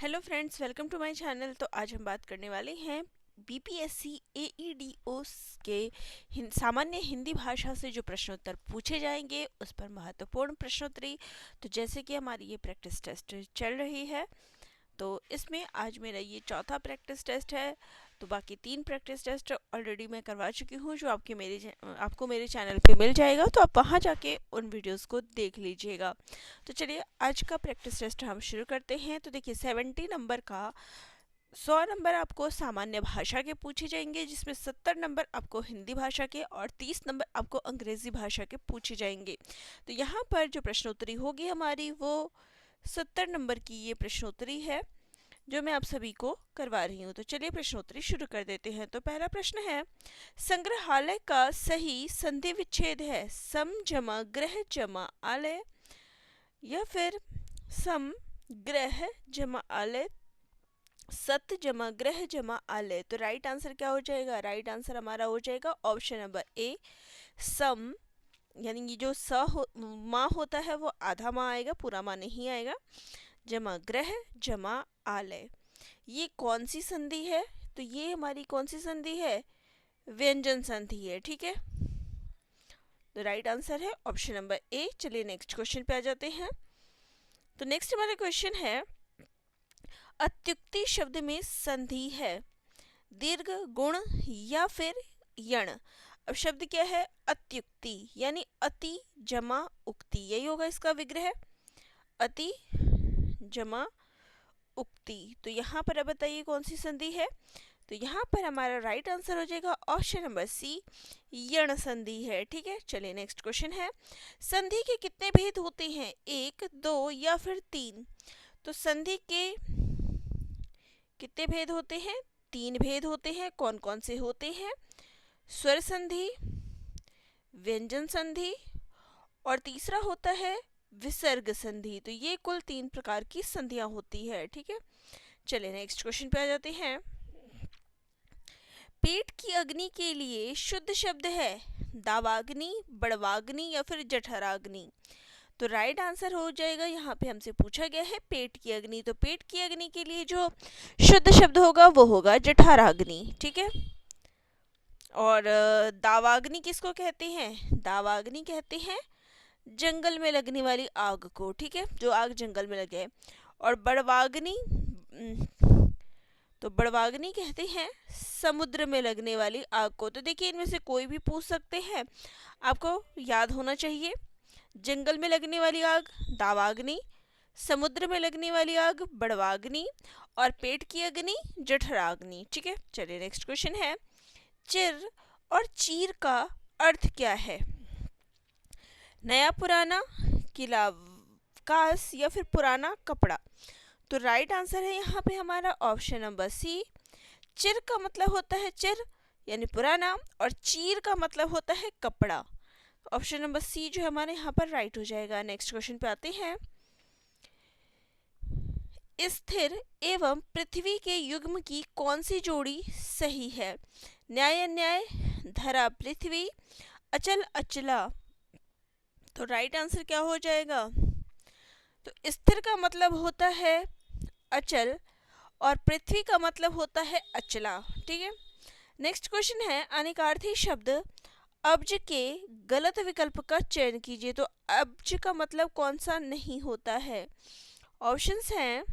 Hello friends, welcome to my channel. तो आज हम बात करने वाले हैं बीपीएससी एईडीओ के सामान्य हिंदी भाषा से जो प्रश्नोत्तर पूछे जाएंगे उस पर महत्वपूर्ण प्रश्नोत्तरी। तो जैसे कि हमारी ये प्रैक्टिस टेस्ट चल रही है, तो इसमें आज मेरा ये चौथा प्रैक्टिस टेस्ट है। तो बाकी 3 प्रैक्टिस टेस्ट ऑलरेडी मैं करवा चुकी हूँ, जो आपको मेरे चैनल पे मिल जाएगा। तो आप वहाँ जाके उन वीडियोस को देख लीजिएगा। तो चलिए आज का प्रैक्टिस टेस्ट हम शुरू करते हैं। तो देखिए 70 नंबर का 100 नंबर आपको सामान्य भाषा के पूछे जाएंगे, जिसमें 70 नंबर आपको हिंदी भाषा के और 30 नंबर आपको अंग्रेजी भाषा के पूछे जाएंगे। तो यहाँ पर जो प्रश्नोत्तरी होगी हमारी, वो 70 नंबर की ये प्रश्नोत्तरी है जो मैं आप सभी को करवा रही हूँ। तो चलिए प्रश्नोत्तरी शुरू कर देते हैं। तो पहला प्रश्न है, संग्रहालय का सही संधि विच्छेद है सम जमा ग्रह जमा आलय या फिर सम ग्रह जमा आलय सत जमा ग्रह जमा आलय। तो राइट आंसर क्या हो जाएगा? राइट आंसर हमारा हो जाएगा ऑप्शन नंबर ए, सम। यानी ये जो माँ होता है वो आधा माँ आएगा, पूरा माँ नहीं आएगा। जमा ग्रह जमा आलय, ये कौन सी संधि है? तो ये हमारी कौन सी संधि है? व्यंजन संधि है। ठीक है, तो राइट आंसर है ऑप्शन नंबर ए। चलिए नेक्स्ट क्वेश्चन पे आ जाते हैं। तो नेक्स्ट हमारा क्वेश्चन है, अत्युक्ति शब्द में संधि है दीर्घ गुण या फिर यण। अब शब्द क्या है? अत्युक्ति, यानी अति जमा उक्ति, यही होगा इसका विग्रह, अति जमा उक्ति। तो यहाँ पर अब बताइए कौन सी संधि है? तो यहाँ पर हमारा राइट आंसर हो जाएगा ऑप्शन नंबर सी, यण संधि है। ठीक है, चलिए नेक्स्ट क्वेश्चन है, संधि के कितने भेद होते हैं? 1, 2 या फिर 3। तो संधि के कितने भेद होते हैं? 3 भेद होते हैं। कौन कौन से होते हैं? स्वर संधि, व्यंजन संधि और तीसरा होता है विसर्ग संधि। तो ये कुल 3 प्रकार की संधियां होती है। ठीक है, चलिए नेक्स्ट क्वेश्चन पे आ जाते हैं। पेट की अग्नि के लिए शुद्ध शब्द है दावाग्नि, बड़वाग्नि या फिर जठराग्नि। तो राइट आंसर हो जाएगा, यहाँ पे हमसे पूछा गया है पेट की अग्नि, तो पेट की अग्नि के लिए जो शुद्ध शब्द होगा वो होगा जठराग्नि। ठीक है, और दावाग्नि किसको कहते हैं? दावाग्नि कहते हैं जंगल में लगने वाली आग को। ठीक है, जो आग जंगल में लगे। और बड़वाग्नि, तो बड़वाग्नि कहते हैं समुद्र में लगने वाली आग को। तो देखिए इनमें से कोई भी पूछ सकते हैं, आपको याद होना चाहिए। जंगल में लगने वाली आग दावाग्नि, समुद्र में लगने वाली आग बड़वाग्नि और पेट की अग्नि जठराग्नि। ठीक है, चलिए नेक्स्ट क्वेश्चन है, चिर और चीर का अर्थ क्या है? नया पुराना, किला कास या फिर पुराना कपड़ा। तो राइट आंसर है यहाँ पे हमारा ऑप्शन नंबर सी, चिर का मतलब होता है चिर यानी पुराना और चीर का मतलब होता है कपड़ा। ऑप्शन नंबर सी जो हमारे यहाँ पर राइट हो जाएगा। नेक्स्ट क्वेश्चन पे आते हैं, स्थिर एवं पृथ्वी के युग्म की कौन सी जोड़ी सही है? न्याय अन्याय, धरा पृथ्वी, अचल अचला। तो राइट आंसर क्या हो जाएगा? तो स्थिर का मतलब होता है अचल और पृथ्वी का मतलब होता है अचला। ठीक है, नेक्स्ट क्वेश्चन है, अनेकार्थी शब्द अब्ज के गलत विकल्प का चयन कीजिए। तो अब्ज का मतलब कौन सा नहीं होता है? ऑप्शंस हैं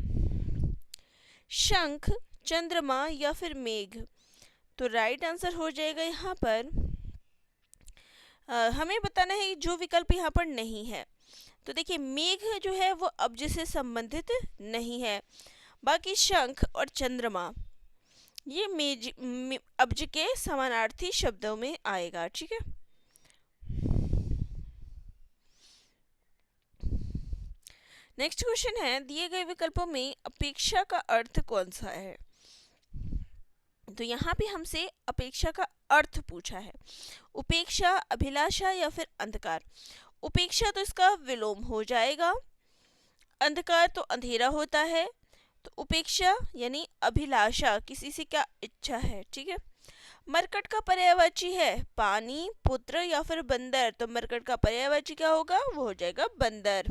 शंख, चंद्रमा या फिर मेघ। तो राइट आंसर हो जाएगा यहाँ पर, हमें बताना है जो विकल्प यहाँ पर नहीं है। तो देखिए मेघ जो है वो अब्ज से संबंधित नहीं है, बाकी शंख और चंद्रमा ये अब्ज के समानार्थी शब्दों में आएगा। ठीक है, नेक्स्ट क्वेश्चन है, दिए गए विकल्पों में अपेक्षा का अर्थ कौन सा है? तो यहाँ पे हमसे अपेक्षा का अर्थ पूछा है, उपेक्षा, अभिलाषा या फिर अंधकार। उपेक्षा तो इसका विलोम हो जाएगा, अंधकार तो अंधेरा होता है, तो उपेक्षा यानी अभिलाषा, किसी से क्या इच्छा है। ठीक है, मरकट का पर्यायवाची है पानी, पुत्र या फिर बंदर। तो मरकट का पर्यायवाची क्या होगा? वो हो जाएगा बंदर।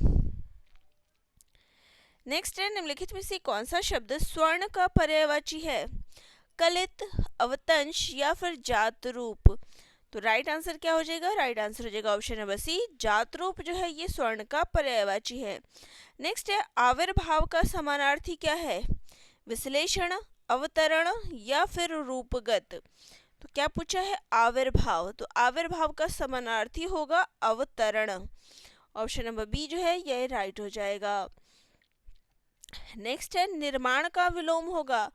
नेक्स्ट है, निम्नलिखित में से कौन सा शब्द स्वर्ण का पर्यायवाची है? कलित, अवतंश या फिर जात रूप? तो राइट आंसर क्या हो जाएगा? राइट आंसर हो जाएगा ऑप्शन नंबर सी, जात रूप जो है ये स्वर्ण का पर्यायवाची है। नेक्स्ट है, आविर्भाव का समानार्थी क्या है? विश्लेषण, अवतरण या फिर रूपगत? तो क्या पूछा है? आविर्भाव। तो आविर्भाव का समानार्थी होगा अवतरण। ऑप्शन नंबर बी जो है यह राइट हो जाएगा। नेक्स्ट है, निर्माण का विलोम होगा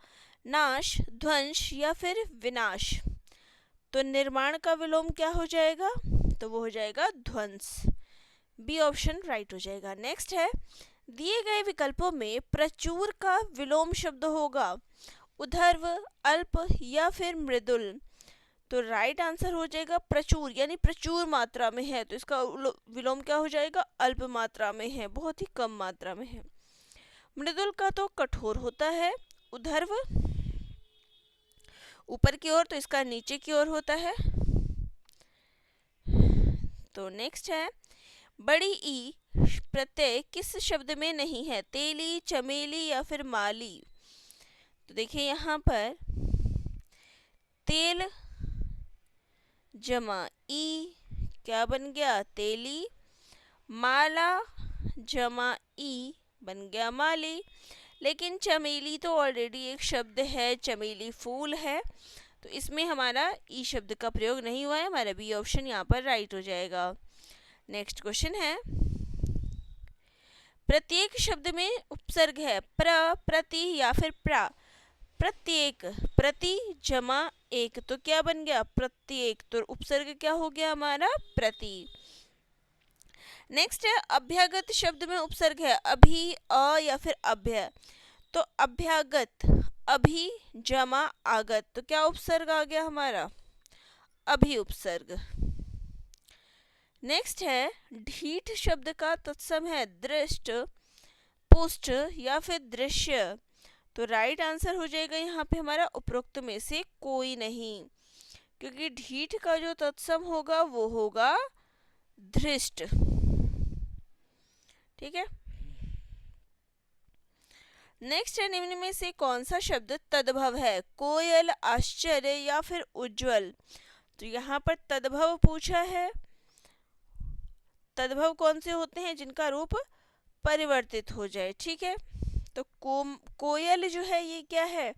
नाश, ध्वंस या फिर विनाश? तो निर्माण का विलोम क्या हो जाएगा? तो वो हो जाएगा ध्वंस। बी ऑप्शन राइट हो जाएगा। नेक्स्ट है, दिए गए विकल्पों में प्रचुर का विलोम शब्द होगा उधर्व, अल्प या फिर मृदुल? तो राइट आंसर हो जाएगा प्रचुर, यानी प्रचुर मात्रा में है, तो इसका विलोम क्या हो जाएगा? अल्प मात्रा में है, बहुत ही कम मात्रा में है। मृदुल का तो कठोर होता है, उधर्व ऊपर की ओर, तो इसका नीचे की ओर होता है। तो नेक्स्ट है, बड़ी ई प्रत्यय किस शब्द में नहीं है? तेली, चमेली या फिर माली? तो देखिए यहाँ पर तेल जमा ई क्या बन गया? तेली। माला जमा ई बन गया माली। लेकिन चमेली तो ऑलरेडी एक शब्द है, चमेली फूल है, तो इसमें हमारा ई शब्द का प्रयोग नहीं हुआ है। हमारा बी ऑप्शन यहाँ पर राइट हो जाएगा। नेक्स्ट क्वेश्चन है, प्रत्येक शब्द में उपसर्ग है प्र, प्रति या फिर प्रा? प्रत्येक, प्रति जमा एक, तो क्या बन गया? प्रत्येक। तो उपसर्ग क्या हो गया हमारा? प्रति। नेक्स्ट है, अभ्यागत शब्द में उपसर्ग है अभि, अ या फिर अभ्य? तो अभ्यागत, अभि जमा आगत, तो क्या उपसर्ग आ गया हमारा? अभि उपसर्ग। नेक्स्ट है, ढीठ शब्द का तत्सम है दृष्ट, पुष्ट या फिर दृश्य? तो राइट आंसर हो जाएगा यहाँ पे हमारा उपरोक्त में से कोई नहीं, क्योंकि ढीठ का जो तत्सम होगा वो होगा धृष्ट। ठीक है। नेक्स्ट है, निम्न में से कौन सा शब्द तद्भव है? कोयल, आश्चर्य या फिर उज्जवल? तो यहाँ पर तद्भव पूछा है। तद्भव कौन से होते हैं? जिनका रूप परिवर्तित हो जाए। ठीक है, तो कोयल जो है ये क्या है?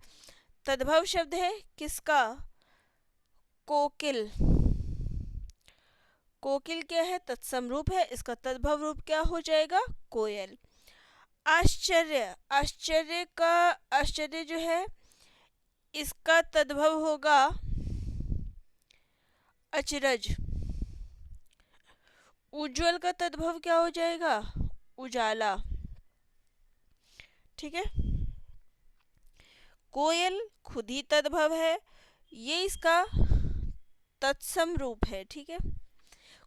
तद्भव शब्द है किसका? कोकिल। कोकिल क्या है? तत्सम रूप है, इसका तद्भव रूप क्या हो जाएगा? कोयल। आश्चर्य, आश्चर्य जो है इसका तद्भव होगा अचरज। उज्ज्वल का तद्भव क्या हो जाएगा? उजाला। ठीक है, कोयल खुद ही तद्भव है, ये इसका तत्सम रूप है। ठीक है,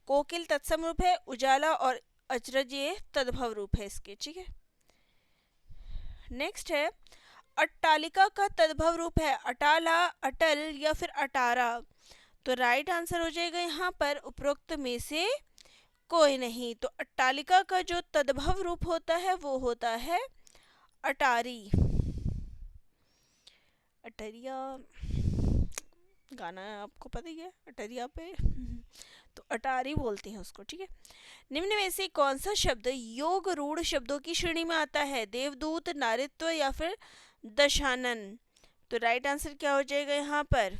कोकिल तत्सम रूप है, उजाला और अचरज ये तद्भव रूप है इसके। ठीक है। नेक्स्ट है, अट्टालिका का तद्भव रूप है अटाला, अटल या फिर अटारा? तो राइट आंसर हो जाएगा यहाँ पर उपरोक्त में से कोई नहीं। तो अट्टालिका का जो तद्भव रूप होता है वो होता है अटारी। अटरिया गाना आपको पता ही है, अटरिया पे तो अटारी बोलते हैं उसको। ठीक है, निम्न में से कौन सा शब्द योग रूढ़ शब्दों की श्रेणी में आता है? देवदूत, नारित्व या फिर दशानन? तो राइट आंसर क्या हो जाएगा यहाँ पर?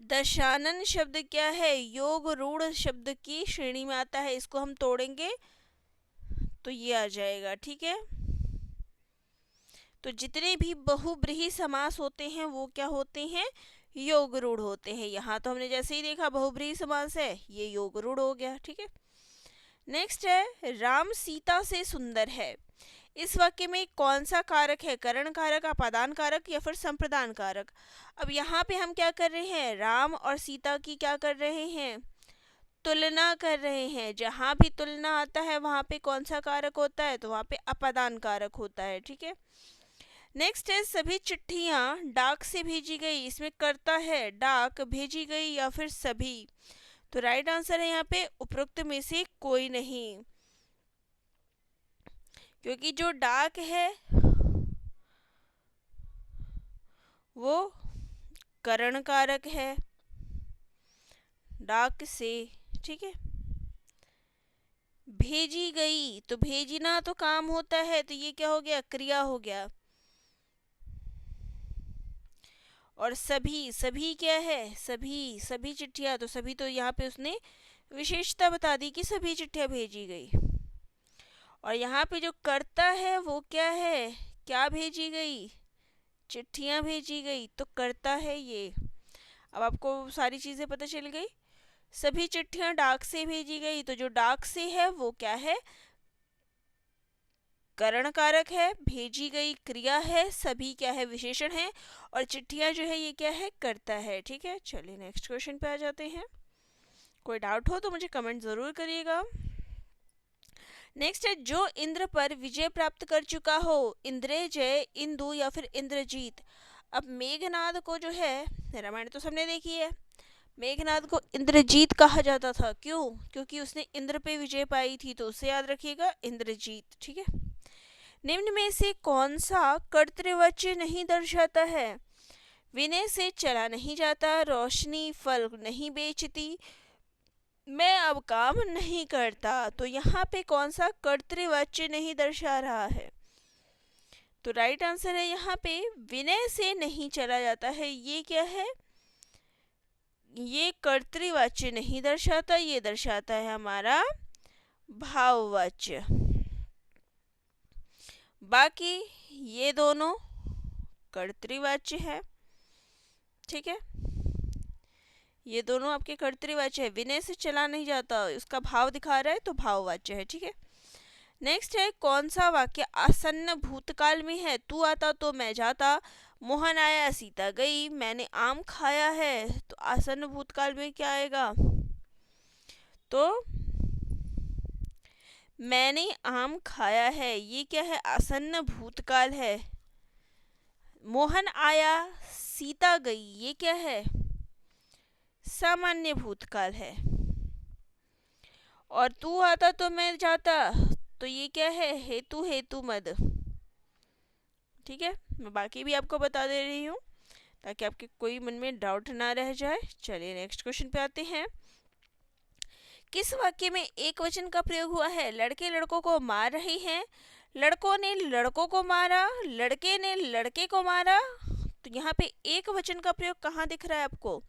दशानन शब्द क्या है? योग रूढ़ शब्द की श्रेणी में आता है। इसको हम तोड़ेंगे तो ये आ जाएगा। ठीक है, तो जितने भी बहुब्रीहि समास होते हैं वो क्या होते हैं? योग रूढ़ होते हैं। यहाँ तो हमने जैसे ही देखा बहुब्रीहि समास है, ये योग रूढ़ हो गया। ठीक है। नेक्स्ट है, राम सीता से सुंदर है। इस वाक्य में कौन सा कारक है? करण कारक, अपादान कारक या फिर संप्रदान कारक? अब यहाँ पे हम क्या कर रहे हैं? राम और सीता की क्या कर रहे हैं? तुलना कर रहे हैं। जहाँ भी तुलना आता है वहाँ पे कौन सा कारक होता है? तो वहाँ पे अपादान कारक होता है। ठीक है। नेक्स्ट है, सभी चिट्ठियाँ डाक से भेजी गई। इसमें कर्ता है डाक, भेजी गई या फिर सभी? तो राइट आंसर है यहाँ पे उपरोक्त में से कोई नहीं, क्योंकि जो डाक है वो करण कारक है डाक से, ठीक है। भेजी गई, तो भेजना तो काम होता है, तो ये क्या हो गया, क्रिया हो गया। और सभी, सभी क्या है, सभी, सभी चिट्ठियां, तो सभी तो यहाँ पे उसने विशेषता बता दी कि सभी चिट्ठियां भेजी गई। और यहाँ पे जो कर्ता है वो क्या है, क्या भेजी गई, चिट्ठियां भेजी गई, तो कर्ता है ये। अब आपको सारी चीजें पता चल गई। सभी चिट्ठियां डाक से भेजी गई, तो जो डाक से है वो क्या है, करण कारक है, भेजी गई क्रिया है, सभी क्या है, विशेषण है, और चिट्ठियां जो है ये क्या है, कर्ता है, ठीक है। चलिए नेक्स्ट क्वेश्चन पे आ जाते हैं। कोई डाउट हो तो मुझे कमेंट जरूर करिएगा। नेक्स्ट है, जो इंद्र पर विजय प्राप्त कर चुका हो, इंद्रजय, इंदु या फिर इंद्रजीत। अब मेघनाद को जो है, रामायण तो सबने देखी है, मेघनाद को इंद्रजीत कहा जाता था, क्यों, क्योंकि उसने इंद्र पे विजय पाई थी, तो उसे याद रखिएगा, इंद्रजीत, ठीक है। निम्न में से कौन सा कर्तृवाच्य नहीं दर्शाता है, विनय से चला नहीं जाता, रोशनी फल नहीं बेचती, मैं अब काम नहीं करता। तो यहाँ पे कौन सा कर्तृवाच्य नहीं दर्शा रहा है, तो राइट आंसर है यहाँ पे विनय से नहीं चला जाता है। ये क्या है, ये कर्तृवाच्य नहीं दर्शाता, ये दर्शाता है हमारा भाववाच्य। बाकी ये दोनों कर्तृवाच्य है, ठीक है, ये दोनों आपके कर्तृवाच्य है। विनय से चला नहीं जाता, उसका भाव दिखा रहा है, तो भाववाच्य है, ठीक है। नेक्स्ट है, कौन सा वाक्य आसन्न भूतकाल में है, तू आता तो मैं जाता, मोहन आया सीता गई, मैंने आम खाया है। तो आसन्न भूतकाल में क्या आएगा, तो मैंने आम खाया है, ये क्या है, आसन्न भूतकाल है। मोहन आया सीता गई, ये क्या है, सामान्य भूतकाल है। और तू आता तो मैं जाता, तो ये क्या है, हेतु हेतु मद, ठीक है। मैं बाकी भी आपको बता दे रही हूँ ताकि आपके कोई मन में डाउट ना रह जाए। चलिए नेक्स्ट क्वेश्चन पे आते हैं। किस वाक्य में एक वचन का प्रयोग हुआ है, लड़के लड़कों को मार रहे हैं, लड़कों ने लड़कों को मारा, लड़के ने लड़के को मारा। तो यहाँ पे एक वचन का प्रयोग कहाँ दिख रहा है आपको,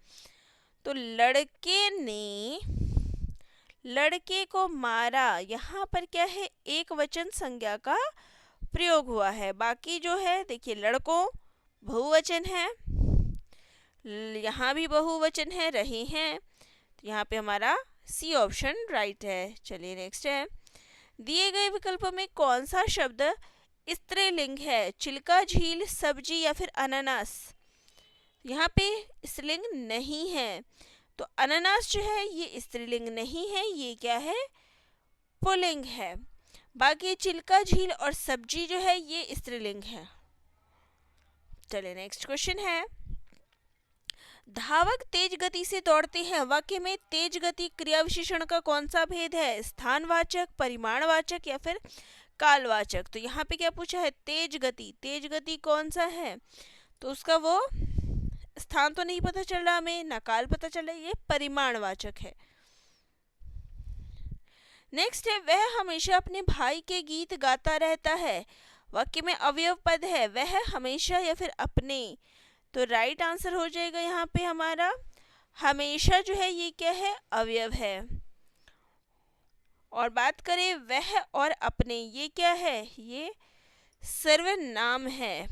तो लड़के ने लड़के को मारा, यहाँ पर क्या है, एक वचन संज्ञा का प्रयोग हुआ है। बाकी जो है देखिए, लड़कों बहुवचन है, यहाँ भी बहुवचन है, रहे हैं, तो यहाँ पे हमारा सी ऑप्शन राइट है। चलिए नेक्स्ट है, दिए गए विकल्पों में कौन सा शब्द स्त्रीलिंग है, चिल्का, झील, सब्जी या फिर अनानास। यहाँ पे स्त्रीलिंग नहीं है, तो अनानास जो है ये स्त्रीलिंग नहीं है, ये क्या है, पुल्लिंग है। बाकी चिल्का, झील और सब्जी जो है ये स्त्रीलिंग है। चलिए नेक्स्ट क्वेश्चन है, धावक तेज गति से दौड़ते हैं, वाक्य में तेज गति क्रिया विशेषण का कौन सा भेद है, स्थानवाचक, परिमाणवाचक या फिर कालवाचक। तो यहाँ पे क्या पूछा है, तेज गति, तेज गति कौन सा है, तो उसका वो स्थान तो नहीं पता चल रहा हमें, ना काल पता चल रहा, ये परिमाणवाचक है। नेक्स्ट है, वह हमेशा अपने भाई के गीत गाता रहता है, वाक्य में अवयव पद है, वह हमेशा या फिर अपने। तो राइट आंसर हो जाएगा यहाँ पे हमारा हमेशा जो है ये क्या है, अवयव है। और बात करें वह और अपने, ये क्या है, ये सर्वनाम है।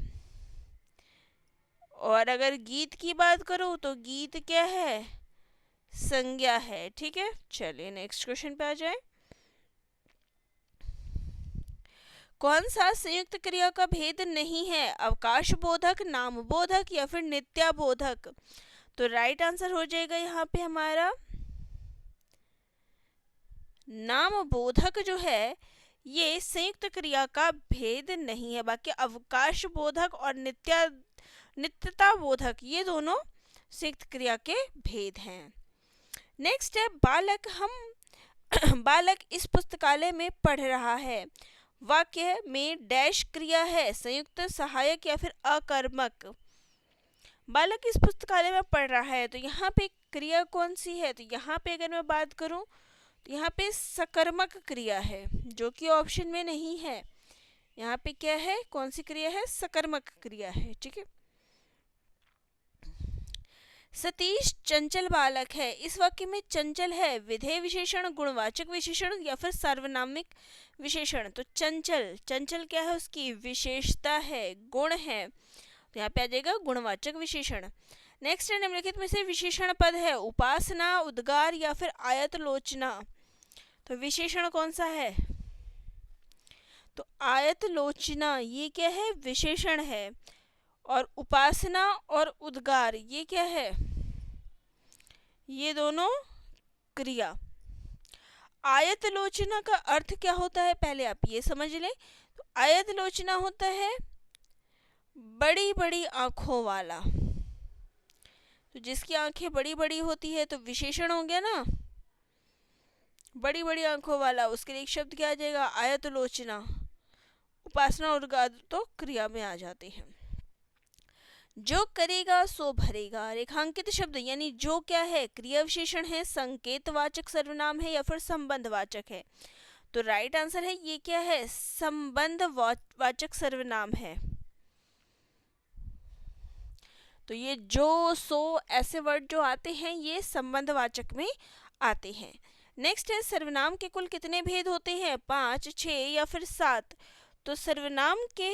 और अगर गीत की बात करूँ तो गीत क्या है, संज्ञा है, ठीक है। चलिए नेक्स्ट क्वेश्चन पे आ जाए, कौन सा संयुक्त क्रिया का भेद नहीं है, अवकाश बोधक, नाम बोधक या फिर नित्याबोधक। तो राइट आंसर हो जाएगा यहाँ पे हमारा नाम बोधक जो है ये संयुक्त क्रिया का भेद नहीं है। बाकी अवकाश बोधक और नित्यता बोधक ये दोनों संयुक्त क्रिया के भेद हैं। नेक्स्ट है, बालक इस पुस्तकालय में पढ़ रहा है, वाक्य में डैश क्रिया है, संयुक्त, सहायक या फिर अकर्मक। बालक इस पुस्तकालय में पढ़ रहा है, तो यहाँ पे क्रिया कौन सी है? तो यहाँ पे अगर मैं बात करूँ तो यहाँ पे सकर्मक क्रिया है, जो कि ऑप्शन में नहीं है। यहाँ पे क्या है, कौन सी क्रिया है? सकर्मक क्रिया है, ठीक है। सतीश चंचल बालक है, इस वाक्य में चंचल है विधेय विशेषण, गुणवाचक विशेषण या फिर सार्वनामिक विशेषण? तो चंचल, चंचल क्या है? उसकी विशेषता है, गुण है, तो यहाँ पे आ जाएगा गुणवाचक विशेषण। नेक्स्ट है, निम्नलिखित में से विशेषण पद है उपासना, उद्गार या फिर आयतलोचना? तो विशेषण कौन सा है? तो आयतलोचना, ये क्या है? विशेषण है। और उपासना और उद्गार ये क्या है? ये दोनों क्रिया। आयतलोचना का अर्थ क्या होता है, पहले आप ये समझ लें। तो आयतलोचना होता है बड़ी बड़ी आंखों वाला। तो जिसकी आंखें बड़ी बड़ी होती है तो विशेषण हो गया ना, बड़ी बड़ी आंखों वाला, उसके लिए एक शब्द क्या आ जाएगा? आयतलोचना। उपासना और उद्गार तो क्रिया में आ जाते हैं। जो करेगा सो भरेगा, रेखांकित शब्द यानी जो क्या है? क्रिया विशेषण है, संकेतवाचक सर्वनाम है या फिर संबंधवाचक है? तो राइट आंसर है ये क्या है? संबंधवाचक सर्वनाम है। तो ये जो, सो ऐसे वर्ड जो आते हैं ये संबंधवाचक में आते हैं। नेक्स्ट है, सर्वनाम के कुल कितने भेद होते हैं? 5, 6 या फिर 7? तो सर्वनाम के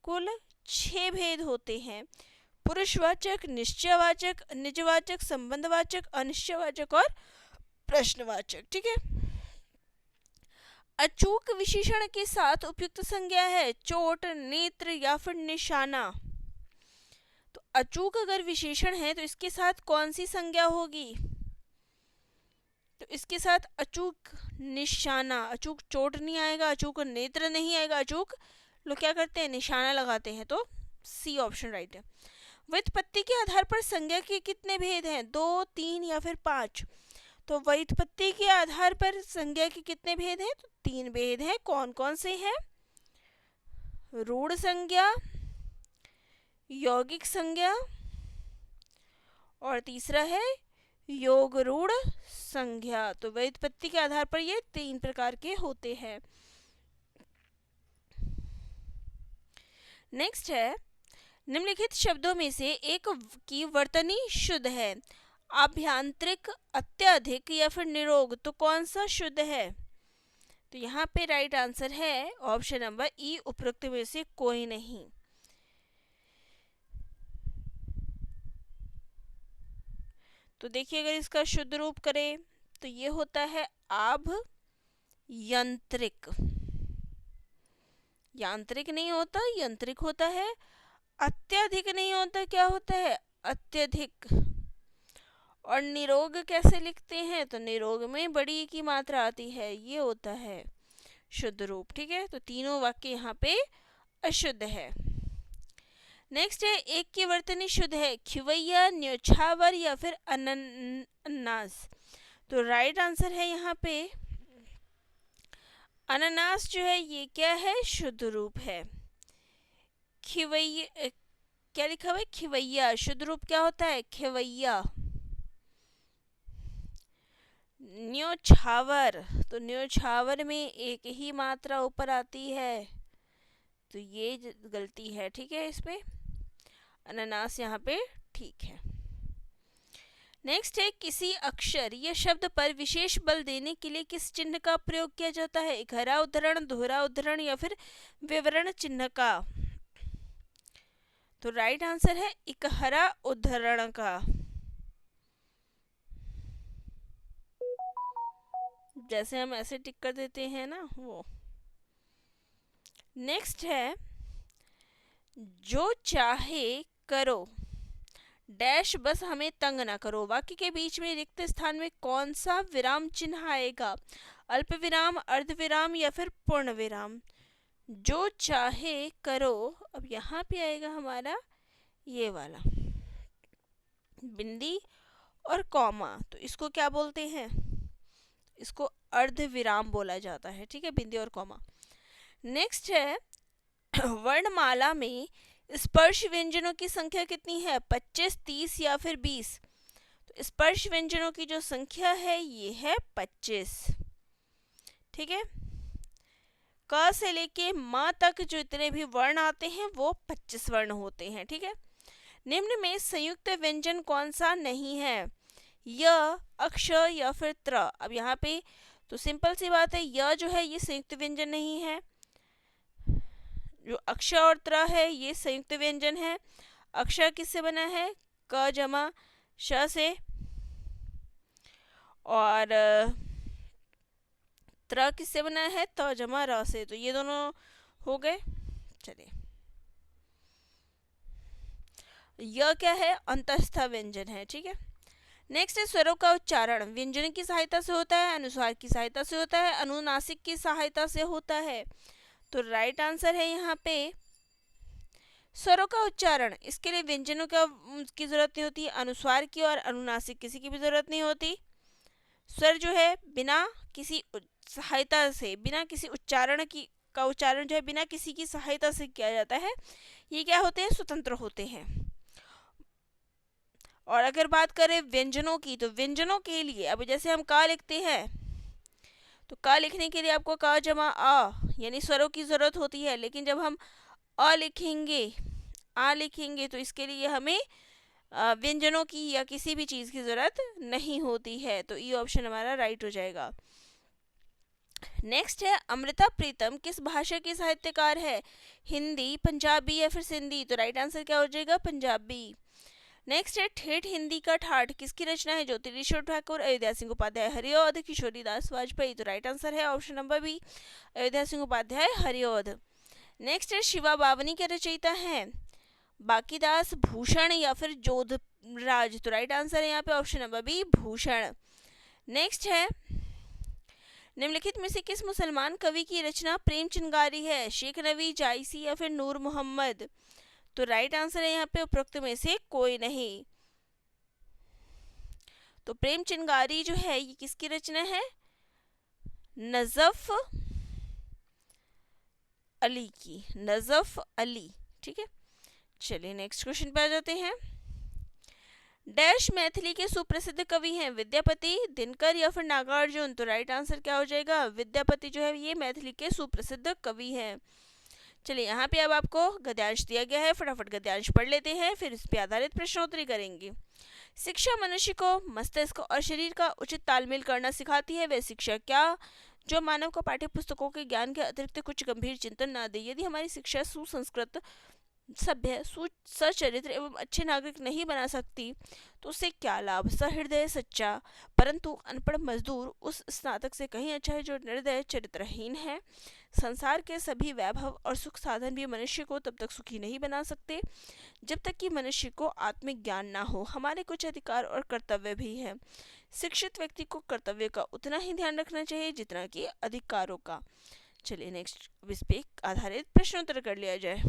कुल 6 भेद होते हैं। पुरुषवाचक, निश्चयवाचक, निजवाचक, संबंधवाचक, अनिश्चयवाचक और प्रश्नवाचक, ठीक है। अचूक विशेषण के साथ उपयुक्त संज्ञा है चोट, नेत्र या फिर निशाना? तो अचूक अगर विशेषण है तो इसके साथ कौन सी संज्ञा होगी? तो इसके साथ अचूक निशाना। अचूक चोट नहीं आएगा, अचूक नेत्र नहीं आएगा, अचूक लोग क्या करते हैं? निशाना लगाते हैं। तो सी ऑप्शन राइट है। व्युत्पत्ति के आधार पर संज्ञा के कितने भेद हैं? 2, 3 या फिर 5? तो व्युत्पत्ति के आधार पर संज्ञा के कितने भेद हैं? तो 3 भेद हैं। कौन कौन से हैं? रूढ़ संज्ञा, यौगिक संज्ञा और तीसरा है योग रूढ़ संज्ञा। तो व्युत्पत्ति के आधार पर ये 3 प्रकार के होते हैं। नेक्स्ट है, निम्नलिखित शब्दों में से एक की वर्तनी शुद्ध है, आभ्यंतरिक, अत्यधिक या फिर निरोग? तो कौन सा शुद्ध है? तो यहाँ पे राइट आंसर है ऑप्शन नंबर ई, उपरोक्त में से कोई नहीं। तो देखिए, अगर इसका शुद्ध रूप करें तो ये होता है आभ्यंतरिक। यांत्रिक नहीं होता, यांत्रिक होता है। अत्यधिक नहीं होता, क्या होता है? अत्यधिक। और निरोग कैसे लिखते हैं? तो निरोग में बड़ी की मात्रा आती है, ये होता है शुद्ध रूप, ठीक है। तो तीनों वाक्य यहाँ पे अशुद्ध है। नेक्स्ट है, एक की वर्तनी शुद्ध है, खिवैया, न्योछावर या फिर अनानास? तो राइट आंसर है यहाँ पे अनानास जो है ये क्या है? शुद्ध रूप है। खिवैया, क्या लिखा हुआ है? खिवैया। शुद्ध रूप क्या होता है? खिवैया। न्योछावर, तो न्योछावर में एक ही मात्रा ऊपर आती है, तो ये गलती है, ठीक है। इसमें अनानास यहाँ पे ठीक है। नेक्स्ट है, किसी अक्षर या शब्द पर विशेष बल देने के लिए किस चिन्ह का प्रयोग किया जाता है? एक हरा उद्धरण, दोहरा उद्धरण या फिर विवरण चिन्ह का? तो राइट आंसर है एक हरा उद्धरण का। जैसे हम ऐसे टिक कर देते हैं ना, वो। नेक्स्ट है, जो चाहे करो डैश, बस हमें तंग ना करो। वाक्य के बीच में रिक्त स्थान में कौन सा विराम चिन्ह आएगा? अल्प विराम, अर्ध विराम या फिर पूर्ण विराम? जो चाहे करो, अब यहाँ पे आएगा हमारा ये वाला बिंदी और कॉमा, तो इसको क्या बोलते हैं? इसको अर्ध विराम बोला जाता है, ठीक है, बिंदी और कॉमा। नेक्स्ट है वर्णमाला में स्पर्श व्यंजनों की संख्या कितनी है, 25, 30 या फिर 20? तो स्पर्श व्यंजनों की जो संख्या है ये है 25, ठीक है। क से लेके म तक जो इतने भी वर्ण आते हैं वो 25 वर्ण होते हैं, ठीक है। निम्न में संयुक्त व्यंजन कौन सा नहीं है, य, अक्ष या फिर त्र? अब यहाँ पे तो सिंपल सी बात है, य जो है ये संयुक्त व्यंजन नहीं है, जो अक्ष और त्र है ये संयुक्त व्यंजन है। अक्ष किससे बना है, क जमा श से, और त्र किससे बना है, त जमा र से, तो ये दोनों हो गए। चलिए, यह क्या है, अंतस्थ व्यंजन है, ठीक है। नेक्स्ट है स्वरों का उच्चारण व्यंजन की सहायता से होता है, अनुस्वार की सहायता से होता है, अनुनासिक की सहायता से होता है? तो राइट आंसर है यहाँ पे स्वरों का उच्चारण। इसके लिए व्यंजनों की जरूरत नहीं होती, अनुस्वार की और अनुनासिक किसी की भी जरूरत नहीं होती। स्वर जो है बिना किसी सहायता से, बिना किसी उच्चारण की का उच्चारण जो है बिना किसी की सहायता से किया जाता है। ये क्या होते हैं, स्वतंत्र होते हैं। और अगर बात करें व्यंजनों की, तो व्यंजनों के लिए अब जैसे हम का लिखते हैं, तो का लिखने के लिए आपको का जमा आ यानी स्वरों की जरूरत होती है, लेकिन जब हम आ लिखेंगे तो इसके लिए हमें व्यंजनों की या किसी भी चीज़ की ज़रूरत नहीं होती है। तो ये ऑप्शन हमारा राइट हो जाएगा। नेक्स्ट है अमृता प्रीतम किस भाषा की साहित्यकार है, हिंदी, पंजाबी या फिर सिंधी? तो राइट आंसर क्या हो जाएगा, पंजाबी। नेक्स्ट है ठेठ हिंदी का ठाठ किसकी रचना है, ज्योतिरीश्वर ठाकुर, अयोध्या सिंह उपाध्याय, हरिओध, किशोरी दास वाजपेयी? तो राइट आंसर है option number B, Ayodhya Singh Upadhyay, Hariaudh. Next है शिवा बावनी के रचयिता हैं, बाकीदास, भूषण या फिर जोधराज? तो राइट आंसर है यहाँ पे option number B, Bhushan. Next है निम्नलिखित में से किस मुसलमान कवि की रचना प्रेम चिंगारी है, शेख नवी, जायसी या फिर नूर मोहम्मद? तो राइट आंसर है यहाँ पे उपरोक्त में से कोई नहीं। तो प्रेम चिंगारी जो है ये किसकी रचना है, नजफ अली की, नजफ अली, ठीक है। चलिए नेक्स्ट क्वेश्चन पे आ जाते हैं। डैश मैथिली के सुप्रसिद्ध कवि हैं, विद्यापति, दिनकर या फिर नागार्जुन? तो राइट आंसर क्या हो जाएगा, विद्यापति जो है ये मैथिली के सुप्रसिद्ध कवि हैं। चलिए यहाँ पे अब आपको गद्यांश दिया गया है, फटाफट गद्यांश पढ़ लेते हैं, फिर इस पे आधारित प्रश्नोत्तरी करेंगे। शिक्षा मनुष्य को मस्तिष्क और शरीर का उचित तालमेल करना सिखाती है, वह शिक्षा क्या जो मानव को पाठ्य पुस्तकों के ज्ञान के अतिरिक्त कुछ गंभीर चिंतन ना दे? यदि हमारी शिक्षा सुसंस्कृत, सभ्य, सचरित्र एवं अच्छे नागरिक नहीं बना सकती तो उससे क्या लाभ? सहृदय, सच्चा परंतु अनपढ़ मजदूर उस स्नातक से कहीं अच्छा है जो निर्दय, चरित्रहीन है। संसार के सभी वैभव और सुख साधन भी मनुष्य को तब तक सुखी नहीं बना सकते जब तक कि मनुष्य को आत्मिक ज्ञान ना हो। हमारे कुछ अधिकार और कर्तव्य भी हैं। शिक्षित व्यक्ति को कर्तव्य का उतना ही ध्यान रखना चाहिए जितना कि अधिकारों का। चलिए नेक्स्ट इस पे आधारित प्रश्नोत्तर कर लिया जाए।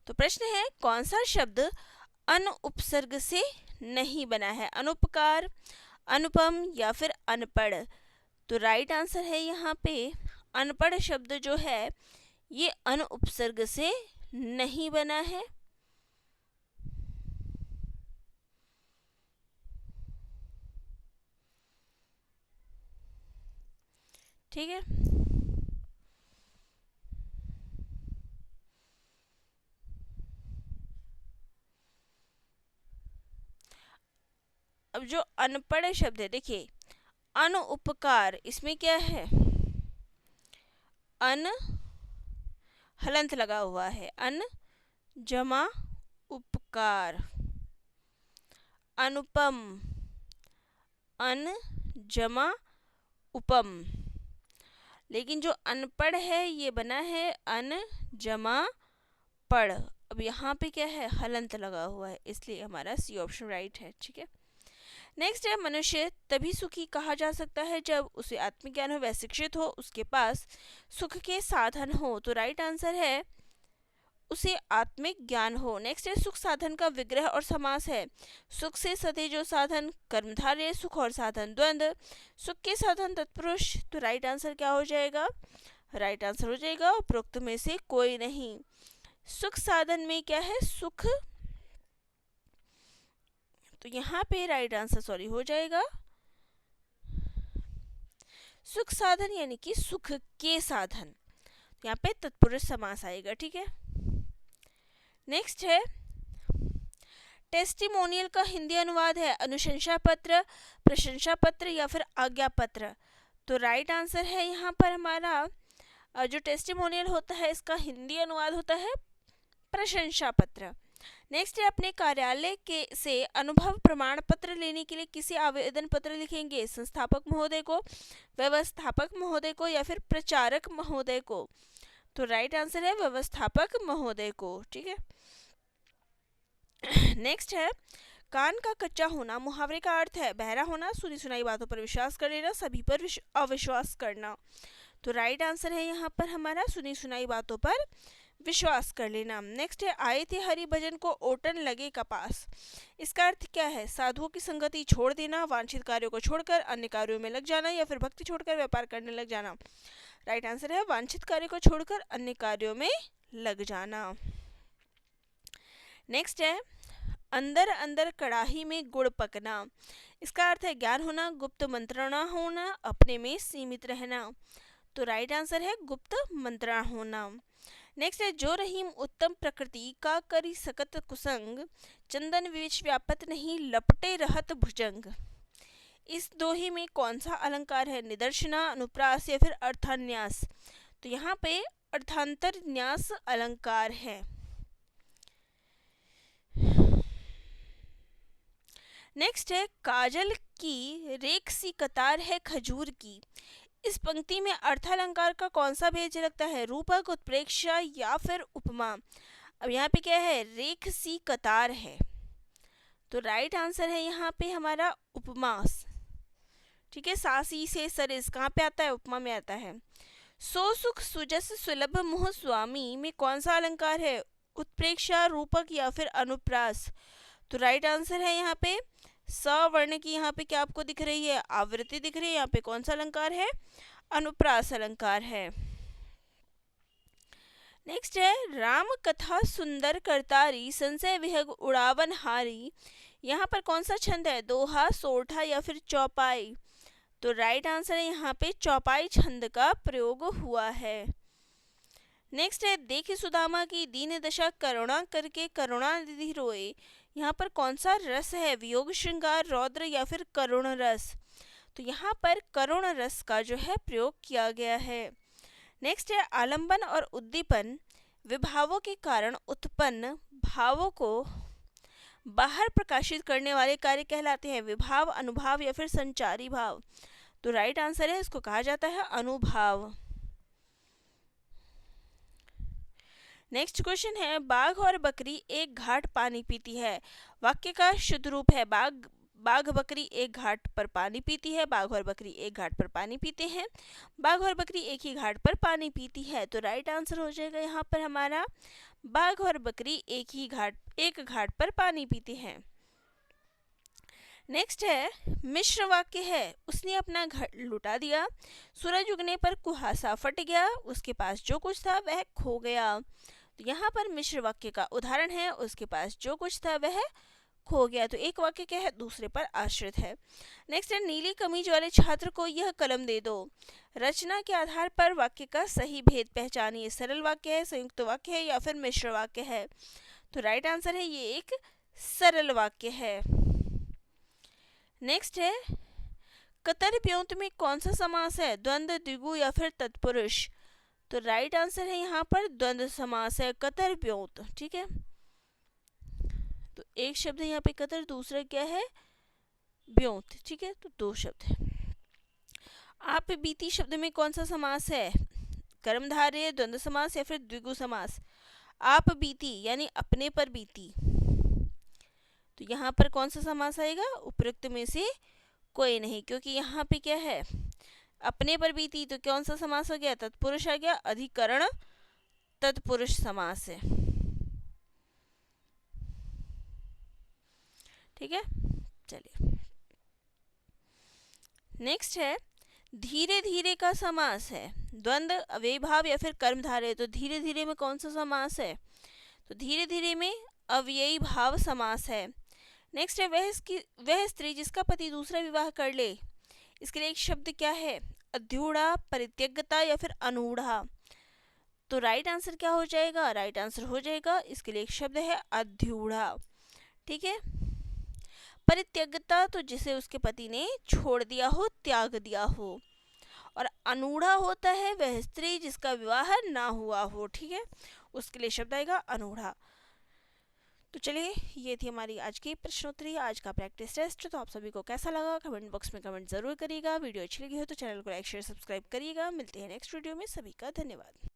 तो प्रश्न है कौन सा शब्द अन उपसर्ग से नहीं बना है, अनुपकार, अनुपम या फिर अनपढ़? तो राइट आंसर है यहाँ पे अनपढ़ शब्द जो है ये अन उपसर्ग से नहीं बना है। ठीक है, अब जो अनपढ़ शब्द है देखिए, अनुपकार, इसमें क्या है, अन हलंत लगा हुआ है, अन जमा उपकार। अनुपम, अन जमा उपम। लेकिन जो अनपढ़ है ये बना है अन जमा पढ़। अब यहाँ पे क्या है, हलंत लगा हुआ है, इसलिए हमारा सी ऑप्शन राइट है। ठीक है, नेक्स्ट है मनुष्य तभी सुखी कहा जा सकता है जब उसे आत्मज्ञान हो, वह शिक्षित हो, उसके पास सुख के साधन हो। तो राइट आंसर है उसे आत्मिक ज्ञान हो। नेक्स्ट है सुख साधन का विग्रह और समास है। सुख से सते जो साधन कर्मधारय, सुख और साधन द्वंद्व, सुख के साधन तत्पुरुष। तो राइट आंसर क्या हो जाएगा? राइट आंसर हो जाएगा उपरोक्त में से कोई नहीं। सुख साधन में क्या है? सुख, तो यहाँ पे राइट आंसर हो जाएगा सुख साधन, यानी कि सुख के साधन। यहाँ पे तत्पुरुष समास आएगा, ठीक है। नेक्स्ट है टेस्टिमोनियल का हिंदी अनुवाद है अनुशंसा पत्र, प्रशंसा पत्र या फिर आज्ञा पत्र। तो राइट आंसर है यहाँ पर हमारा जो टेस्टिमोनियल होता है इसका हिंदी अनुवाद होता है प्रशंसा पत्र। नेक्स्ट है अपने कार्यालय के से अनुभव प्रमाण पत्र लेने के लिए किसी आवेदन पत्र लिखेंगे? संस्थापक महोदय को, व्यवस्थापक महोदय को या फिर प्रचारक महोदय को? तो राइट आंसर है व्यवस्थापक महोदय को, ठीक है। नेक्स्ट है कान का कच्चा होना मुहावरे का अर्थ है बहरा होना, सुनी सुनाई बातों पर विश्वास कर लेना, सभी पर अविश्वास करना। तो राइट आंसर है यहाँ पर हमारा सुनी सुनाई बातों पर विश्वास कर लेना। नेक्स्ट है आए थे हरि भजन को ओटन लगे कपास। इसका अर्थ क्या है? साधुओं की संगति छोड़ देना, वांछित कार्यों को छोड़कर अन्य कार्यों में लग जाना या फिर भक्ति छोड़कर व्यापार करने लग जाना। राइट आंसर है वांछित कार्य को छोड़कर अन्य कार्यों में लग जाना। नेक्स्ट है अंदर अंदर कड़ाही में गुड़ पकना। इसका अर्थ है ज्ञान होना, गुप्त मंत्रणा होना, अपने में सीमित रहना। तो राइट आंसर है गुप्त मंत्रणा होना। नेक्स्ट है जो रहीम उत्तम प्रकृति का करी सकत कुसंग, चंदन विच व्यापत नहीं लपटे रहत भुजंग। इस दोहे में कौन सा अलंकार है? निदर्शना, अनुप्रास या फिर अर्थान्यास? तो यहाँ पे अर्थांतर न्यास अलंकार है। नेक्स्ट है काजल की रेख सी कतार है खजूर की। इस पंक्ति में अर्थालंकार का कौन सा भेद झलकता है? रूपक, उत्प्रेक्षा या फिर उपमा? अब यहाँ पे क्या है? रेख सी कतार है, तो राइट आंसर है यहाँ पे हमारा उपमा, ठीक है। सासी से सरिस कहाँ पे आता है? उपमा में आता है। सो सुख सुजस सुलभ मुह स्वामी में कौन सा अलंकार है? उत्प्रेक्षा, रूपक या फिर अनुप्रास? तो राइट आंसर है यहाँ पे सवर्ण की यहाँ पे क्या आपको दिख रही है? आवृत्ति दिख रही है। यहाँ पे कौन सा अलंकार है? अनुप्रास अलंकार है। नेक्स्ट है राम कथा सुंदर करतारी, संशय विहग उड़ावन हारी। यहाँ पर कौन सा छंद है? दोहा, सोरठा या फिर चौपाई? तो राइट आंसर है यहाँ पे चौपाई छंद का प्रयोग हुआ है। नेक्स्ट है देखे सुदामा की दीन दशा, करुणा करके करुणानिधि रोए। यहाँ पर कौन सा रस है? वियोग, श्रृंगार, रौद्र या फिर करुण रस? तो यहाँ पर करुण रस का जो है प्रयोग किया गया है। नेक्स्ट है आलंबन और उद्दीपन विभावों के कारण उत्पन्न भावों को बाहर प्रकाशित करने वाले कार्य कहलाते हैं। विभाव, अनुभाव या फिर संचारी भाव? तो राइट आंसर है इसको कहा जाता है अनुभाव। नेक्स्ट क्वेश्चन है बाघ और बकरी एक घाट पानी पीती है। वाक्य का शुद्ध रूप है बाघ बकरी एक घाट पर पानी पीती है, बाघ और बकरी एक घाट पर पानी पीते हैं, बाघ और बकरी एक ही घाट पर पानी पीती है। तो राइट आंसर हो जाएगा यहाँ पर हमारा बाघ और बकरी एक घाट पर पानी पीती हैं। नेक्स्ट है मिश्र वाक्य है उसने अपना घर लुटा दिया, सूरज उगने पर कुहासा फट गया, उसके पास जो कुछ था वह खो गया। तो यहाँ पर मिश्र वाक्य का उदाहरण है उसके पास जो कुछ था वह खो गया। तो एक वाक्य क्या है? दूसरे पर आश्रित है। नेक्स्ट है नीली कमीज वाले छात्र को यह कलम दे दो। रचना के आधार पर वाक्य का सही भेद पहचानिए। सरल वाक्य है, संयुक्त वाक्य है या फिर मिश्र वाक्य है? तो राइट आंसर है ये एक सरल वाक्य है। नेक्स्ट है कतर ब्योंत में कौन सा समास है? द्वंद्व, द्विगु या फिर तत्पुरुष? तो राइट आंसर है यहाँ पर द्वंद्व समास है कतर ब्योंत, ठीक है। तो एक शब्द है यहाँ पे कतर, दूसरा क्या है? ब्योंत, ठीक है। तो दो शब्द है। आप बीती शब्द में कौन सा समास है? कर्मधारय, द्वंद्व समास या फिर द्विगु समास? आप बीती यानी अपने पर बीती, तो यहाँ पर कौन सा समास आएगा? उपयुक्त में से कोई नहीं, क्योंकि यहाँ पे क्या है? अपने पर बीती, तो कौन सा समास हो गया? तत्पुरुष आ गया, अधिकरण तत्पुरुष समास है। ठीक है, चलिए नेक्स्ट है धीरे धीरे का समास है, द्वंद्व, अव्ययीभाव या फिर कर्मधारय। तो धीरे धीरे में कौन सा समास है? तो धीरे धीरे में अव्ययीभाव समास है। नेक्स्ट है वह स्त्री जिसका पति दूसरा विवाह कर ले। इसके लिए एक शब्द क्या है? अध्यूढ़ा, परित्यक्ता या फिर अनूढ़ा। तो राइट आंसर क्या हो जाएगा? राइट आंसर हो जाएगा इसके लिए एक शब्द है अध्यूढ़ा। ठीक है, परित्यक्ता तो जिसे उसके पति ने छोड़ दिया हो, त्याग दिया हो। और अनूढ़ा होता है वह स्त्री जिसका विवाह ना हुआ हो। ठीक है, उसके लिए शब्द आएगा अनूढ़ा। तो चलिए ये थी हमारी आज की प्रश्नोत्तरी, आज का प्रैक्टिस टेस्ट। तो आप सभी को कैसा लगा कमेंट बॉक्स में कमेंट ज़रूर करिएगा। वीडियो अच्छी लगी हो तो चैनल को लाइक शेयर सब्सक्राइब करिएगा। मिलते हैं नेक्स्ट वीडियो में, सभी का धन्यवाद।